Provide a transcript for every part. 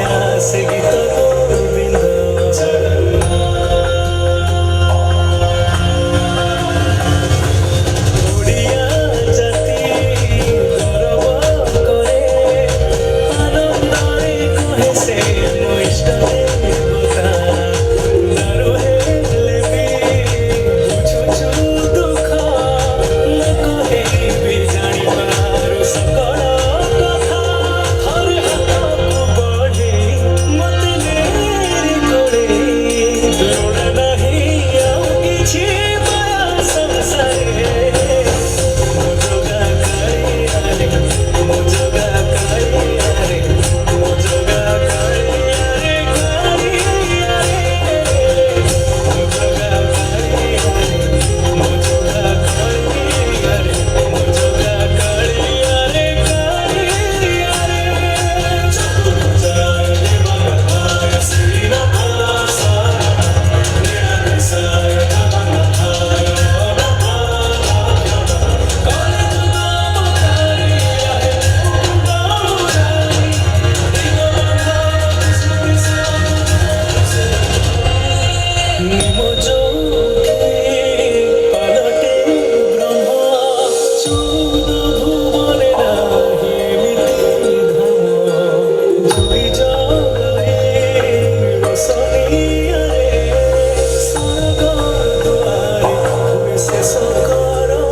से गीत गोविंद ओडिया जाति गौरव करे आनंदरे कहे से मो इष्ट देवता दारू हेले भी बुझुछु दुख न कहे भी जानी पारु सकल कथा हर हाथକୁ ବଢ଼େ ମତେ ନେରି କୋଡ଼େ ଲୋଡ଼ା ନାହିଁ ଆଉ କିଛି ମାୟା ସଂସାରେ ମୋ ଜଗା କାଳିଆରେ ମୋ ଜଗା କାଳିଆରେ ମୋ ଜଗା କାଳିଆରେ କାଳିଆରେ ମୋ ଜଗା କାଳିଆରେ ମୋ ଜଗା କାଳିଆରେ ମୋ ଜଗା କାଳିଆରେ କାଳିଆରେ ଚତୁର୍ଭୁଜାୟ ଦେବଗତାୟ ଶ୍ରୀରଥସାରଣାୟ ନିରାମିଷାୟ ଜଗନ୍ନାଥାୟ निमो जोगे पलटे ब्रह्म चौद भुवने नाही एमिति धाम जुई जले रोशनियारे स्वर्ग दुआरे हुए शेष करम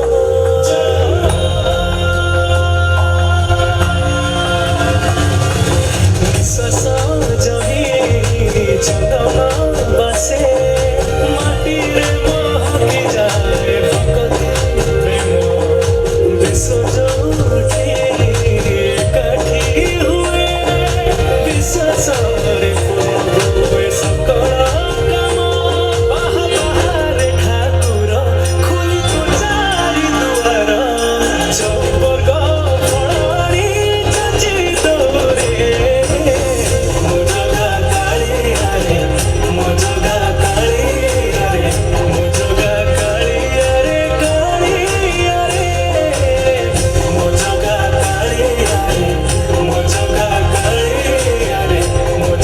निश्वास जहि चंदन बासे माटीरे महकी जाए भक्ति प्रेम विश्व जोठी एकाठी हुए विश्वासरे पूर्ण हुए सकल काम बाहा बाहारे ठाकुर खोली तो चारि दुआर चौवर्ग फळारी चची दौरे ମୋ ଜଗା କାଳିଆରେ ମୋ ଜଗା କାଳିଆରେ ମୋ ଜଗା କାଳିଆରେ କାଳିଆରେ ମୋ ଜଗା କାଳିଆରେ ମୋ ଜଗା କାଳିଆରେ ମୋ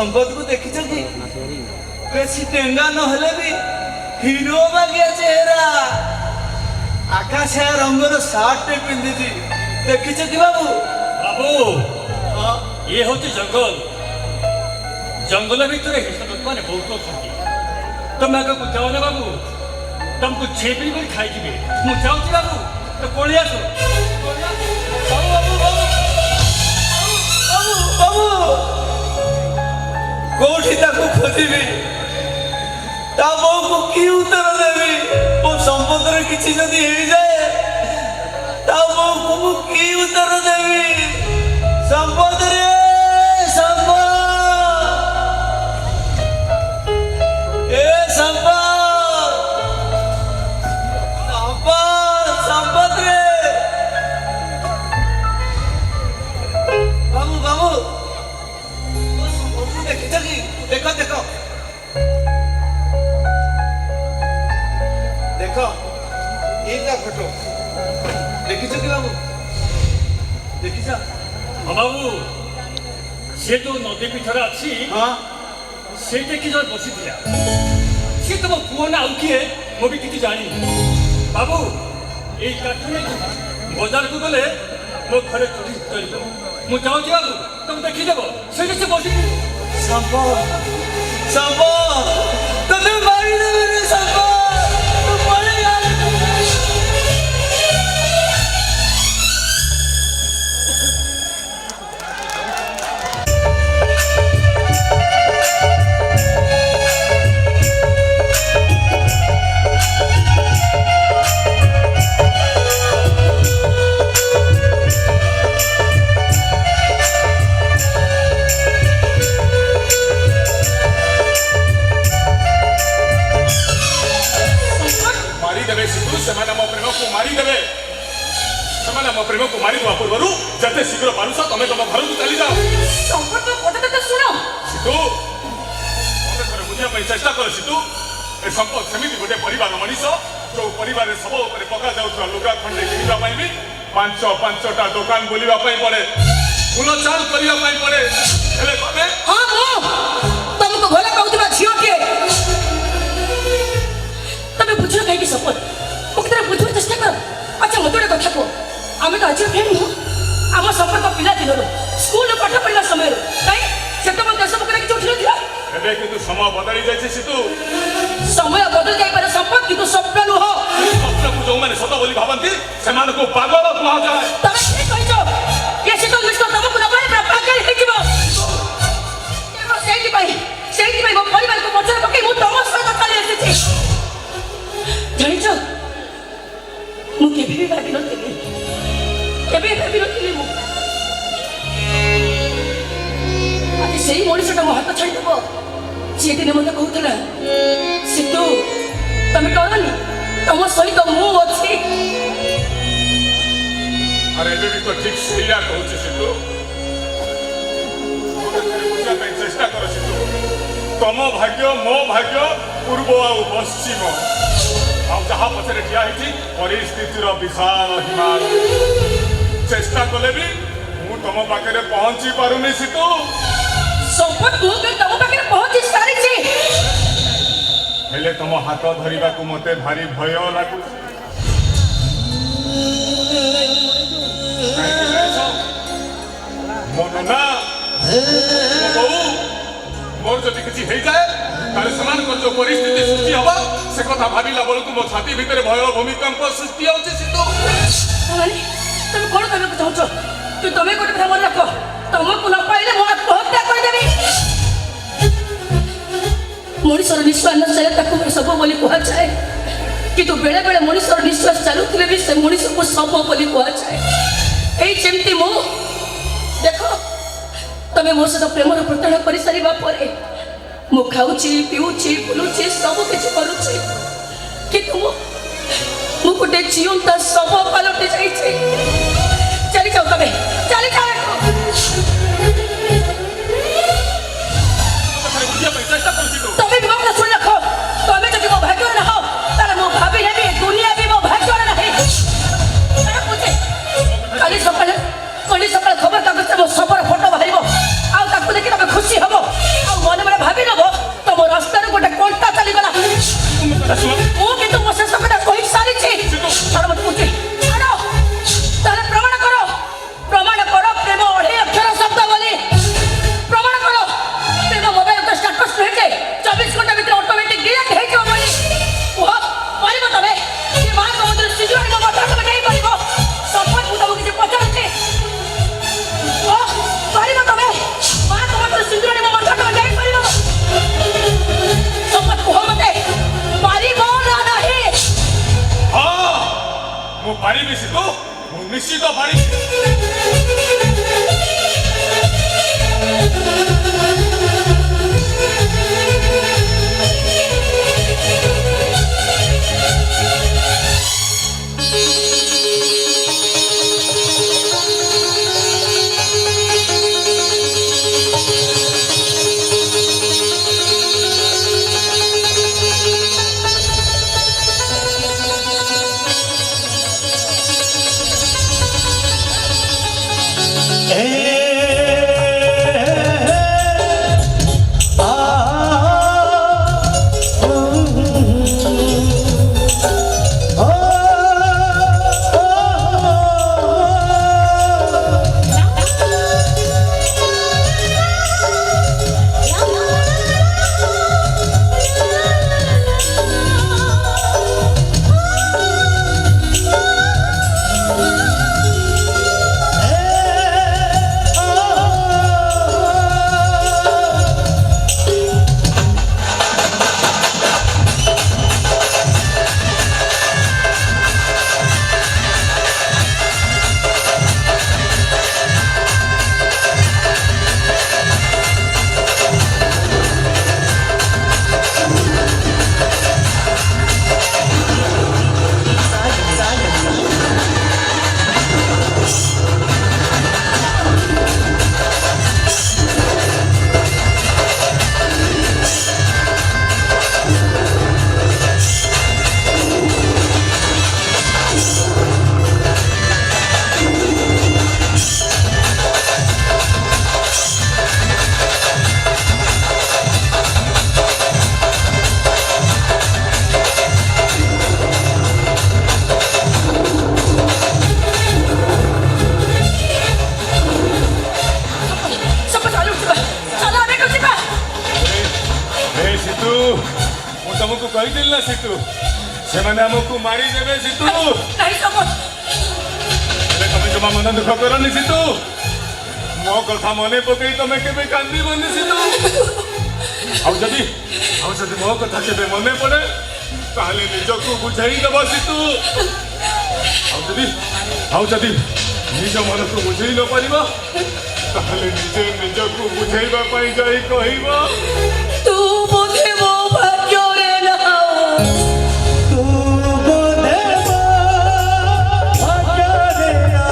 संपद को देखी कि बेसी टेंगा नहले भी हिरो बागिया चेहरा आकाशिया रंगर सार्ट टे पिंधि देखी कि बाबू बाबू ये हूँ जंगल जंगल भितर हिंसक मैंने बहुत अच्छा तुम आगे जाओ ना बाबू तुमको छेपी कर खाई मुझे जाऊँगी बाबू तो पलि आस बाबू बाबू बाबू बाबू कोठी ताको खोजिबी ता बहु को की उत्तर देबी ओ संपद रे किछि जदी हे जाए ता बहु को की उत्तर देबी संपद रे संपद ए संपद संपद संपद रे बाबू बाबू देखो देखो देखो ये क्या फोटो देखी कि बाबू देखी हाँ बाबू से तो नदी पीठर अच्छी हाँ से देखी जो बसी सी तुम पुओ ना आउ किए मो भी किसी जानी बाबू ये काठने बजार को गले मो घरे चोरी कर मु चाहूँगी बाबू तुम देखीदेव से बसी संपद संपद तुझे मारी देवे रे संपद तू पड़ेगा प्रेम को मारी देवा पूर्व जते शीघ्र पारुस तुम तुम घर को चली जाओ संकट कथा तो शुण सीतू बुझा चेष्टा कर सीतू ए संपद सेमिति गोटे परिवार मनीष जो परिवार सब पका जाऊा लुगा खंडे किणवा भी पांच पांचटा दुकान बुलवा पड़े फूल चाल करने पड़े हाँ तुमको भला कहूँ झील किए तुम बुझ कहीं संपद मुझे बुझे चेष्टा कर अच्छा मत गोटे कथा कह आम तो आज फ्रेंड नुह आम संपर्क पिला दिन स्कूल पाठ पढ़ा समय कहीं से देश मुखर किसी उठी ना किंतु समय बदली जाए सीतू समय बदल जाए संपद किंतु स्वप्न नुह स्वप्न को जो मैंने सत बोली भावती से पागल कह जाए तमें ठीक कह ये शीतल मिश्र तुमको न पारे पागल से मो परिवार को पचर पकई मु तुम सहित खाली आसी जानिछ मु केबे भी भाबी नथिली केबे भाबी नथिली मु आज सेही मनीषटा मो हाथ छाड़ी देव सी दिन मत कहूला सीतू तुम डरनी तुम सहित मु अच्छी अरे भी तो ठीक सैया कहूँ सीतू चेष्टा कर सीतू तुम भाग्य मो भाग्य पूर्व आ पश्चिम जहाँ पचर ठिया परिस्थितिर विशाल हिमालय चेष्टा कले भी मु तुम पाखे पहुंची पारुनी सीतू संपद तुम पाखे पहुंची सारी हेले तुम हाथ धरवा को मते भारी भय लगु मोर ना मोर जदि किसी हो जाए जो परिस्थिति सृष्टि हम से कथा भाविला बेलू मो छाती भितर भय भूमिकंप सृष्टि होती सीतू तुम कौन करने को चाहछ तू तुम्हें गोटे कथा मन रख तुमको न पाइले मो आत्महत्या करदेवी मनीषर निश्वास न चले ताको सब बोली कह जाए किंतु बेले बेले मनीषर निश्वास चलुले भी से मनीष को सब बोली कह जाए यही जमती मु देखो तमें मो सहित प्रेम प्रताड़ना कर सारा पर मु खाऊची पीऊची बुलूची सब किसी करुची किंतु मु गोटे जीवंता सब पलटि जाइए चली जाओ तमें चली जाओ तमें भी मत सुन रख तमें जब मो भाग्य न हो तार मो भाभी ने भी दुनिया भी मो भाग्य न है काली सकाळ खबर कागज मो सबर फोटो बाहर आउ ताकू देखि तमे खुशी हबो आउ ମୁଁ କିନ୍ତୁ ମୋ ଶେଷ କଥା କହି ସାରିଛି। ଛାଡ଼ ମତେ କହୁଛି, ଛାଡ଼। ତାହେଲେ ପ୍ରମାଣ କର ପ୍ରେମ ଅଢ଼େଇ ଅକ୍ଷର ଶବ୍ଦ ବୋଲି ପ୍ରମାଣ କର। ପ୍ରେମ ମୋବାଇଲ ତ ଷ୍ଟାଟସ୍ ନୁହେଁ ଯେ 24 ଘଣ୍ଟା ଭିତରେ ଅଟୋମେଟିକ୍ ଡିଲିଟ୍ ହେଇଯିବ ବୋଲି କୁହ। ପାରିବ ତମେ କି ମାଙ୍କ ମଧ୍ୟରେ ସିଜୁ ଆଣିବ କଥା ତମେ ନେଇପାରିବ? ସପୋଜ ମୁଁ ତମକୁ କିଛି ପଚାରୁଛି, ପାରିବ ତମେ ମାଙ୍କ ମଧ୍ୟରେ ସିଜୁ ଆଣିବ କଥା ତମେ ନେଇପାରିବ? ସପୋଜ କୁହ ମତେ, ପାରିବ ନା ନାହିଁ? ହଁ ମୁଁ ପାରିବି ସିତୁ, ମୁଁ ନିଶ୍ଚିତ ପାରିବି। तुमको कही ना सीतू से आमको मारिदेवे सीतू तुम जमा मन दुख करनी सीतू मो कथा मन पकई तुम के कांदीबनी सीतू आदि मो कथा के मन पड़े ताले निजक बुझाईदेव सीतू आदि निज मन को बुझे न पार ताले निजे निजक बुझाइवाई जाई कह तू बोधे मो भाग्य रे ना तू बोधे मो भाग्य रे ना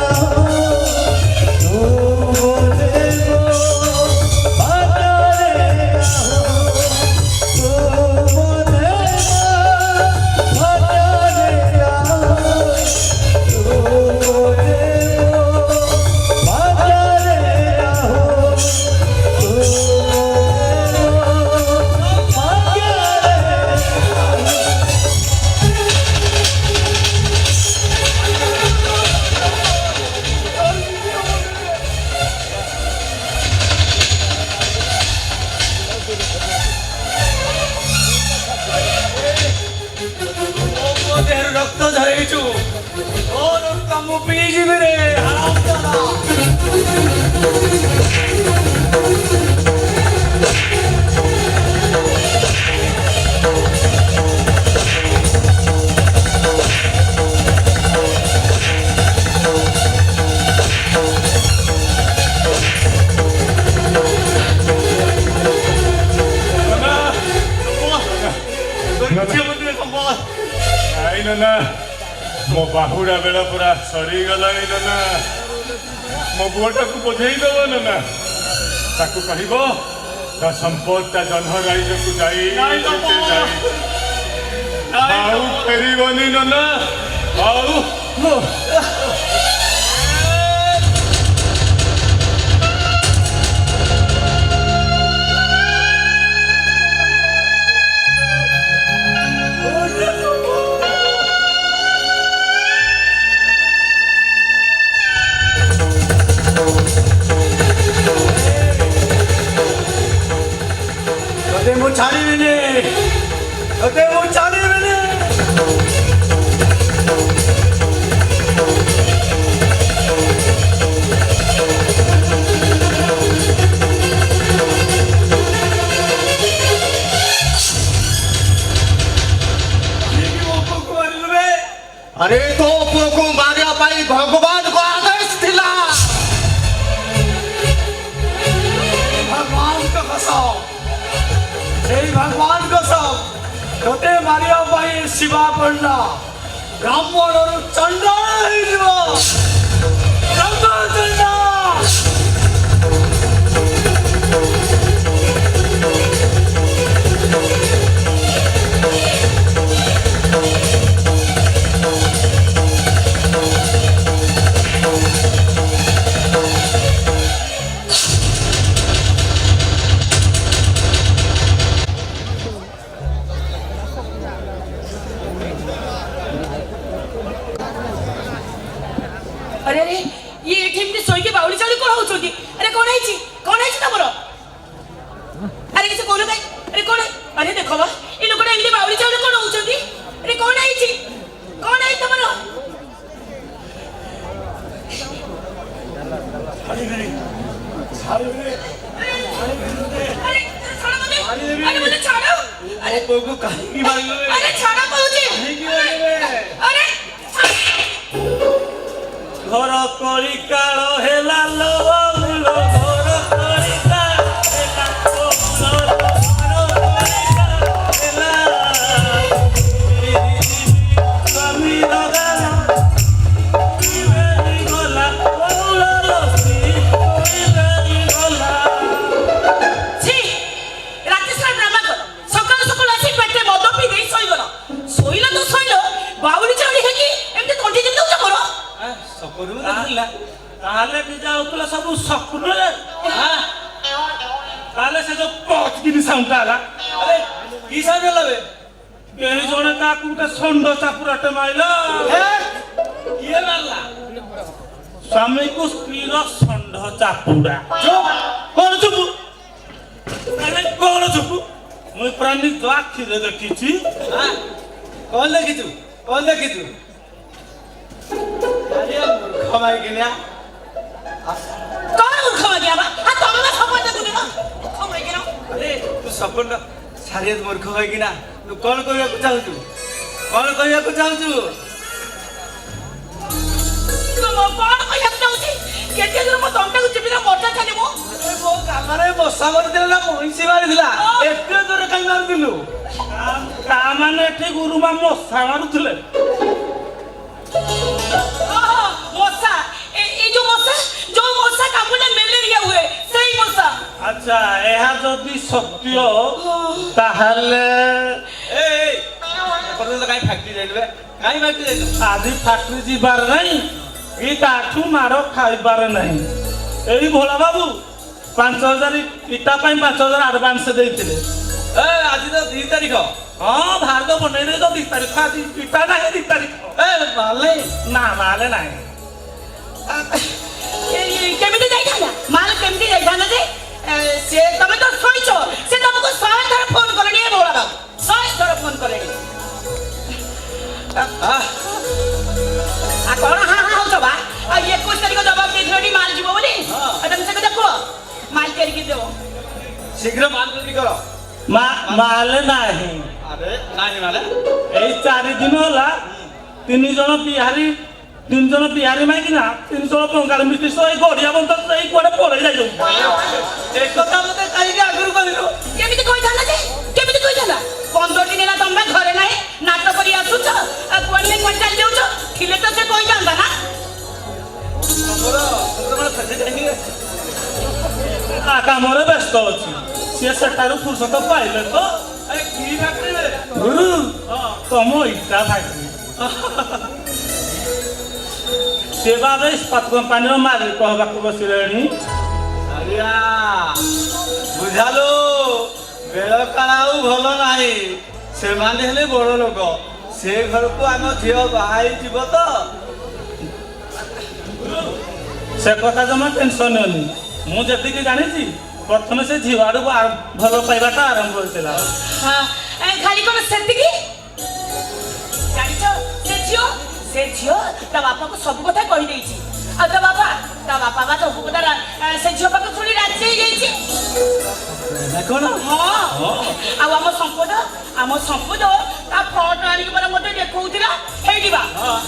तू बोधे मो भाग्य रे ना तू बोधे मो भाग्य रे ना तू बोधे मो भाग्य रे ना तू रक्त झरेछु और कम पीज रे हराम ना मो बाहुड़ा बेला पूरा सरी गला ना मो बुआटा को बुझेईदेव ना ताकू कहब ता संपत्ता जन्ह राइज को जाई फेरबनी ना अरे तो पुओ को मारिया पाई भगवान को आदेश दिला भगवान को कसम এই ভগবান कसम তোতে মারিয়া পাই শিবা পড়লা ব্রাহ্মণর চণ্ডাল হইব চণ্ডাল अरे अरे ये एठी सोई के बाउली चाली कोन होचोदी अरे कोन है तमरो अरे किसे कोन गई अरे कोन है अरे देखो बा ई लोकटा एमदी बाउली चाली कोन होचोदी अरे कोन है तमरो अरे रे अरे मुझे छोड़ो अरे को कहीं भी मार लो अरे छोड़ो पहुंचे अरे घर करी काल हेला लो घर करी काल हेला स्वामी लगाना गला रसी गला छी रात सारा ड्रामा कर सकाल सकाल आसी पेटे मद पी देई सोई गलो सोइलो तो सोइलो बाउली चाली है कि एमते तंठी जिंदा उजा करो सकरू देखला ताले भी जाउतला सब सपनले ताले से जो पच गिनी साउंड आला अरे की साउंड लबे केही जणे काकू के संड चापुराटे माइला किए मारला स्वामी को स्त्री रो संड चापुरा चुप कोन चुप अरे कोन चुप मुई प्राणी तो आखि रे देखिछि कौन देखी तू अरे मूर्ख माई गया कौन मूर्ख हो गया बा आ तमला सपन देखु ना ओ माय गया अरे तू सपन सारे मूर्ख हो कि ना तू कौन कहया को चाहू कौन कहया को चाहू तो मो कौन को हत्ता होची केते दूर मो तंटा को चिपिना मोटा खाली मो अरे वो कामरे बसा मार दिला ना मोहिसी मार दिला एके दूर कहीं मार दिलु ता माने एठी गुरुमा मसा मारुथले मौसा ए जो मौसा कामुले मलेरिया हुए सही मौसा अच्छा एहा जदि सत्य ताहले ए पर तो कहीं फैक्ट्री जाइलबे कहीं फैक्ट्री जाइल आदि फैक्ट्री जीवार नहीं ई काठू मारो खाइबार नहीं एई भोला बाबू 5000 इटा पाई 5000 एडवांस देइथिले ए आज तो 2 तारीख हां भाग बनै रे तो 2 तारीख आदि इटा नहीं 2 तारीख ए माले माले नहीं केमिति जाइछा माल केमिति जाइछा ना जे से तमे तो सोइछो से तुमको 100 थर फोन करनी है बोला बाबू 100 थर फोन करनी आ कौन हां हो बा आ 21 तारिख जवाब देथनी माल जीवो बोली तुम से देखो माल तेरी के देबो शीघ्र माल जल्दी करो माले नहीं अरे नहीं माले এই 4 দিন होला 3 জন বিহারি 3 জন বিহারি মাইকি না 3 জন বঙ্গালী মিস্ত্রি সই গড়িয়া বন্ধ এই কোড়ে পড়ে যাই एक কথা মতে কাই के आगुर करिलो केमिति कहि थाना जे केमिति कहि थाना 15 दिन ହେଲା तमे घरे नाही नाटक करी आसुछ कोने कोन चल जाउछ खिले तो से कहि जानदा ना हमरा फसे जाएंगे कामरे व्यस्त अछि से सेटारु फुर्सत पाइले तो अरे की फैक्ट्री में गुरु तुम इटा फैक्ट्री सेवा इस्पात कंपानी मालिक कहबाक बसिलेनी अरिया बुझालो बेल कालाउ भलो नाही से माने हेले बड़ लोक से घर को आम झियो बाहाई जीव तो से कथा जमा टेंशन नहीं मु जति जानी प्रथम से झीवाड़ू भल पाइबाटा आरंभ होता हां खाली कोन सेति की जानिछो से झियो ता बापा को सब कथा कहि देछि आ ता बापा का तो उपदार से झियो पाक सुनी राजी हो जाइछि कोन हां आ हम संपद ता फ्रंट आनी पर मते देखौतिला हेडिबा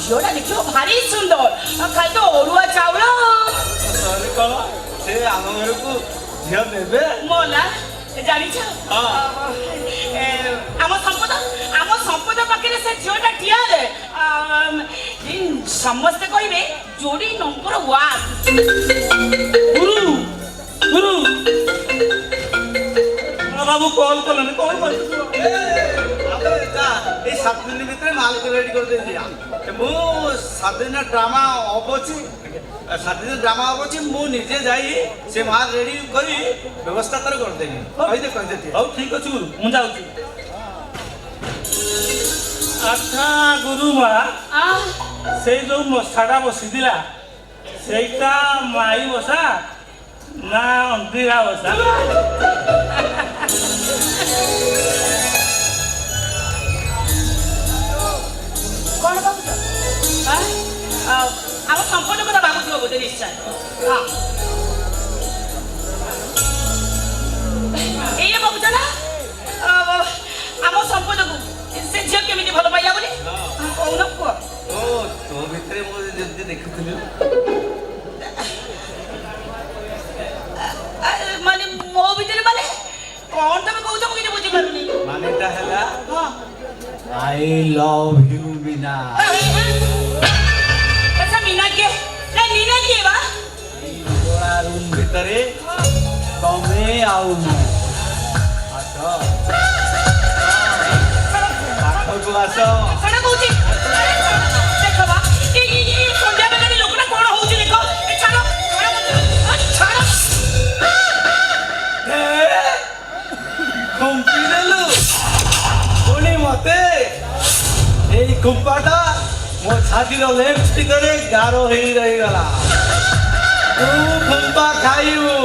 ଝିଅଟା ଦେଖିବ ଭାରି ସୁନ୍ଦର ଖାଲି ତ ଅରୁଆ ଚାଉଳ ସରି କଣ ସେ ଆମ ଘରକୁ ଝିଅ ଦେବେ ମଲା ଜାଣିଛ ଆମ ସମ୍ପଦ ପାଖରେ ସେ ଝିଅଟା ଠିଆ ହେଲେ ସମସ୍ତେ କହିବେ ଯୋଡି ନମ୍ବର 1 ଗୁରୁ ଗୁରୁ ବାବୁ କଲ୍ କଲେନି କଣ କରିବୁ এই 7 দিন ভিতরে মাল রেডি করে দেই মু 7 দিন ড্রামা অফ ଅଛି 7 দিন ড্রামা অফ ଅଛି মু নিজে যাই সে মাল রেডি করি ব্যবস্থা করে দেবি কইতে হଉ ঠিক ଅଛି গুরু ମୁଁ ଯାଉଛି আচ্ছা গুরু মা সেই যে মশাটা বসিଥିଲା সেইটা মাই বসা না অন্তিরা বসা କଣ ଭାବୁଛ ଆମ ସମ୍ପଦ କଥା ଭାବୁଥିବ ବୋଧେ ନିଶ୍ଚୟ ଏଇଆ ଭାବୁଛ ନା ଆମ ସମ୍ପଦକୁ ସେ ଝିଅ କେମିତି ଭଲ ପାଇଲା ବୋଲି କହୁନ କୁହ ଓ ତୋ ଭିତରେ ମୁଁ ଯେମିତି ଦେଖୁଥିଲି ମାନେ ମୋ ଭିତରେ ମାନେ କଣ ତମେ କହୁଛ ମୁଁ କିଛି ବୁଝିପାରୁନି ମାନେଟା ହେଲା ହଁ I love you Mina ଆଚ୍ଛା ମୀନା କିଏ ମୀନା କିଏ ବା ବଡା ରୁମ୍ ଭିତରେ ତମେ ଆଉ ମୁଁ ଆସ ପାଖକୁ ଆସ କଣ କହୁଛି ଦେଖ ବା ଏଇ ସନ୍ଧ୍ୟା ବେଳରେ ଲୋକଟା କଣ ହଉଛି ଦେଖ ଛାଡ଼ ଛାଡ଼ କମ୍ପି ଦେଲୁ ପୁଣି ମତେ এই কুম্পাটা ମୋ ଛାତିର ଲେଫ୍ଟ ଭିତରେ ଗାର ହେଇ ରହିଗଲା ତୁ କୁମ୍ପା ଖାଇବୁ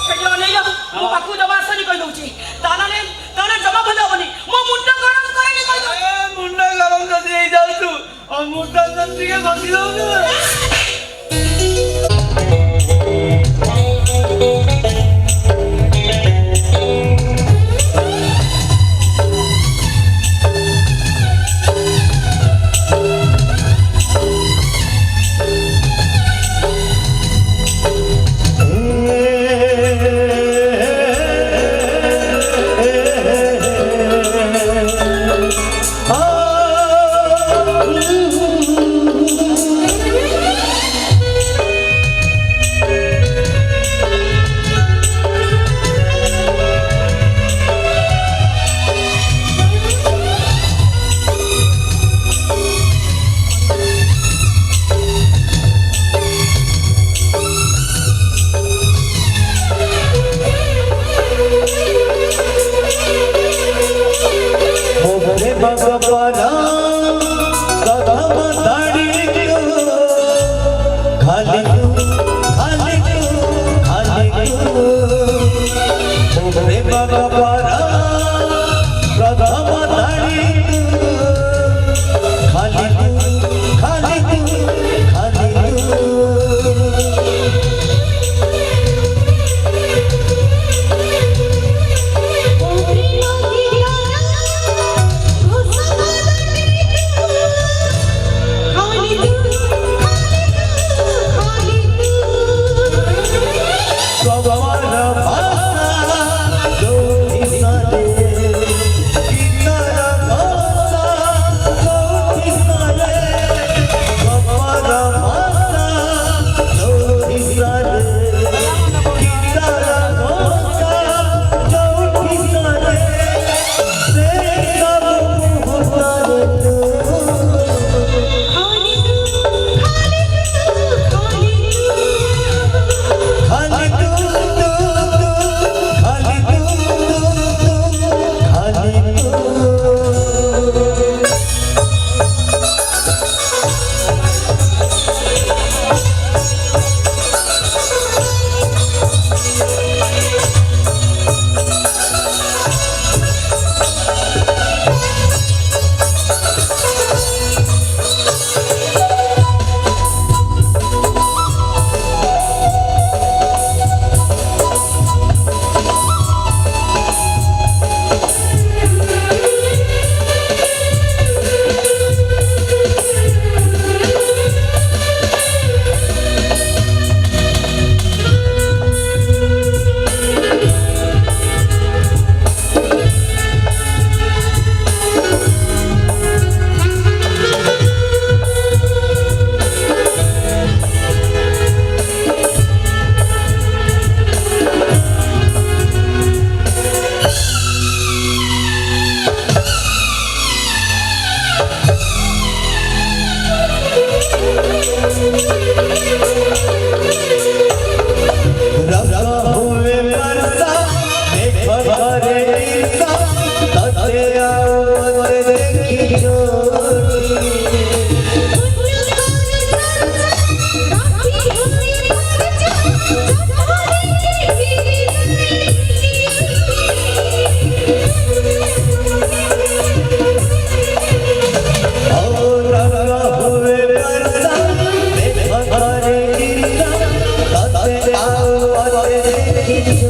ସେଠି ଅନେଇଲ ମୋ ପାଖକୁ ଜମା ଆସନି କହିଦଉଛି ତାହେଲେ ଜମା ଭଲ ହବନି ମୋ ମୁଣ୍ଡ ଗରମ କରନି କହିଦଉଛି ମୁଣ୍ଡ ଗରମ ଯଦି ହେଇଯାଉଛୁ ଅମୃତ ଟିକେ ବସି ଦଉଛୁ करे